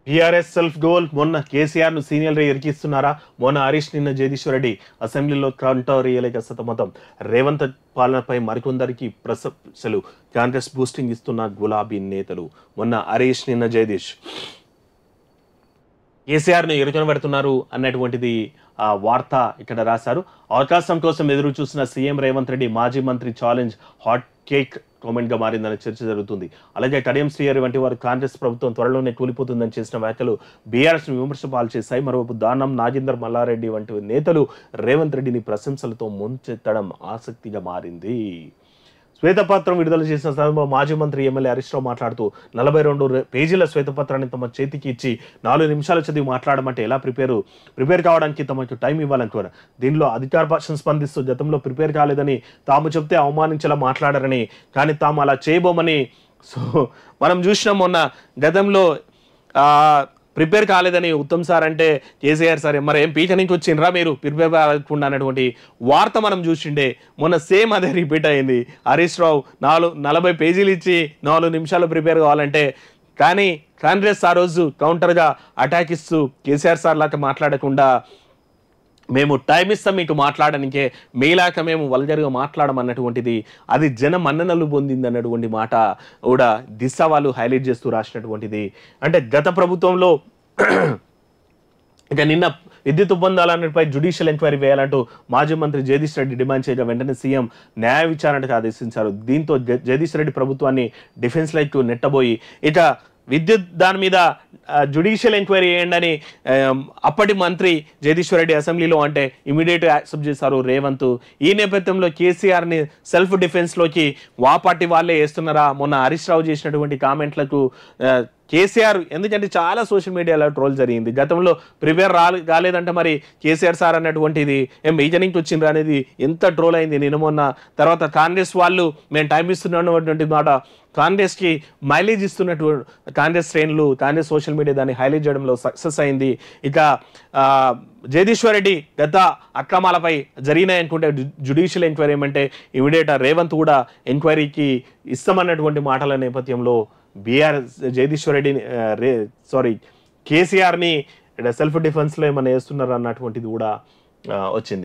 TRS self goal మొన్న కేసీఆర్ ను senior ఇరికిస్తున్నారా? మొన్న హరీష్ నిన్న జగదీశ్వర్ రెడ్డి అసెంబ్లీలో కంటోరియలేక సతమతం. రేవంత్ పాలనపై మరికొందరికి ప్రశంసలు. కాంగ్రెస్ బూస్టింగ్ ఇస్తున్న గులాబీ నేతలు. మొన్న హరీష్ నిన్న జగదీష్ కేసీఆర్ను ఎరుకన పెడుతున్నారు అన్నటువంటిది వార్త ఇక్కడ రాశారు. అవకాశం కోసం ఎదురు చూసిన సీఎం రేవంత్ రెడ్డి మాజీ మంత్రి ఛాలెంజ్ హాట్ కేక్ కామెంట్ గా మారిందనే చర్చ జరుగుతుంది. అలాగే కడియం శ్రీహరి వంటి వారు కాంగ్రెస్ ప్రభుత్వం త్వరలోనే కూలిపోతుందని చేసిన వ్యాఖ్యలు బీఆర్ఎస్ ను విమర్శ పాలు చేశాయి. మరోవైపు దానం నాగేందర్ మల్లారెడ్డి వంటి నేతలు రేవంత్ రెడ్డిని ప్రశంసలతో ముంచెత్తడం ఆసక్తిగా మారింది. శ్వేతపత్రం విడుదల చేసిన సందర్భంలో మాజీ మంత్రి ఎమ్మెల్యే హరీష్ రావు మాట్లాడుతూ 42 పేజీల శ్వేతపత్రాన్ని తమ చేతికి ఇచ్చి 4 నిమిషాలు చదివి మాట్లాడమంటే ఎలా ప్రిపేర్ కావడానికి తమకు టైం ఇవ్వాలనుకోరు. దీనిలో అధికార పక్షం స్పందిస్తూ గతంలో ప్రిపేర్ కాలేదని, తాము చెప్తే అవమానించేలా మాట్లాడారని, కానీ తాము అలా చేయబోమని. సో మనం చూసినాం మొన్న గతంలో ప్రిపేర్ కాలేదని ఉత్తమ్ సార్ అంటే కేసీఆర్ సార్ మరి ఏం పీకనికి వచ్చిండ్రా మీరు ప్రిపేర్ కాకుండా అన్నటువంటి వార్త మనం చూసిండే. మొన్న సేమ్ అదే రిపీట్ అయింది. హరీష్ రావు 40 పేజీలు ఇచ్చి 4 నిమిషాలు ప్రిపేర్ కావాలంటే, కానీ కాంగ్రెస్ ఆ రోజు కౌంటర్గా అటాక్ ఇస్తూ కేసీఆర్ సార్ లాగా మాట్లాడకుండా మేము టైం ఇస్తాం మీకు మాట్లాడడానికే, మీలాక మేము వల్గర్గా మాట్లాడమన్నటువంటిది అది జన మన్ననలు పొందింది అన్నటువంటి మాట కూడా దిశ వాళ్ళు హైలైట్ చేస్తూ రాసినటువంటిది. అంటే గత ప్రభుత్వంలో ఇక నిన్న విద్యుత్ ఒప్పందాలన్నిటిపై జ్యుడిషియల్ ఎంక్వైరీ వేయాలంటూ మాజీ మంత్రి జగదీష్ రెడ్డి డిమాండ్ చేయగా వెంటనే సీఎం న్యాయ విచారణకు ఆదేశించారు. దీంతో జగదీష్ రెడ్డి ప్రభుత్వాన్ని డిఫెన్స్ లైక్ నెట్టబోయి ఇక విద్యుత్ దాని మీద జ్యుడిషియల్ ఎంక్వైరీ చేయండి అని అప్పటి మంత్రి జగదీశ్వర్ రెడ్డి అసెంబ్లీలో అంటే ఇమీడియట్గా యాక్సెప్ట్ చేశారు రేవంత్. ఈ నేపథ్యంలో కేసీఆర్ని సెల్ఫ్ డిఫెన్స్లోకి పార్టీ వాళ్ళే వేస్తున్నారా? మొన్న హరీష్ రావు చేసినటువంటి కామెంట్లకు కేసీఆర్, ఎందుకంటే చాలా సోషల్ మీడియాలో ట్రోల్ జరిగింది. గతంలో ప్రిపేర్ కాలేదంటే మరి కేసీఆర్ సార్ అన్నటువంటిది ఏం రీజనింగ్ వచ్చిండ్రు అనేది ఎంత ట్రోల్ అయింది నిన్న మొన్న. తర్వాత కాంగ్రెస్ వాళ్ళు మేము టైం ఇస్తున్నటువంటి మాట కాంగ్రెస్కి మైలేజ్ ఇస్తున్నటువంటి కాంగ్రెస్ శ్రేణులు, కాంగ్రెస్ సోషల్ మీడియా దాన్ని హైలైట్ చేయడంలో సక్సెస్ అయింది. ఇక జగదీశ్వర్ రెడ్డి గత అక్రమాలపై జరిగినాయి అనుకుంటే జ్యుడిషియల్ ఎంక్వైరీ ఏమంటే ఇమీడియట్ రేవంత్ కూడా ఎంక్వైరీకి ఇస్తామన్నటువంటి మాటల నేపథ్యంలో బీఆర్ఎస్ జగదీశ్వర్ రెడ్డిని కేసీఆర్ని సెల్ఫ్ డిఫెన్స్లో ఏమైనా వేస్తున్నారు అన్నటువంటిది కూడా వచ్చింది.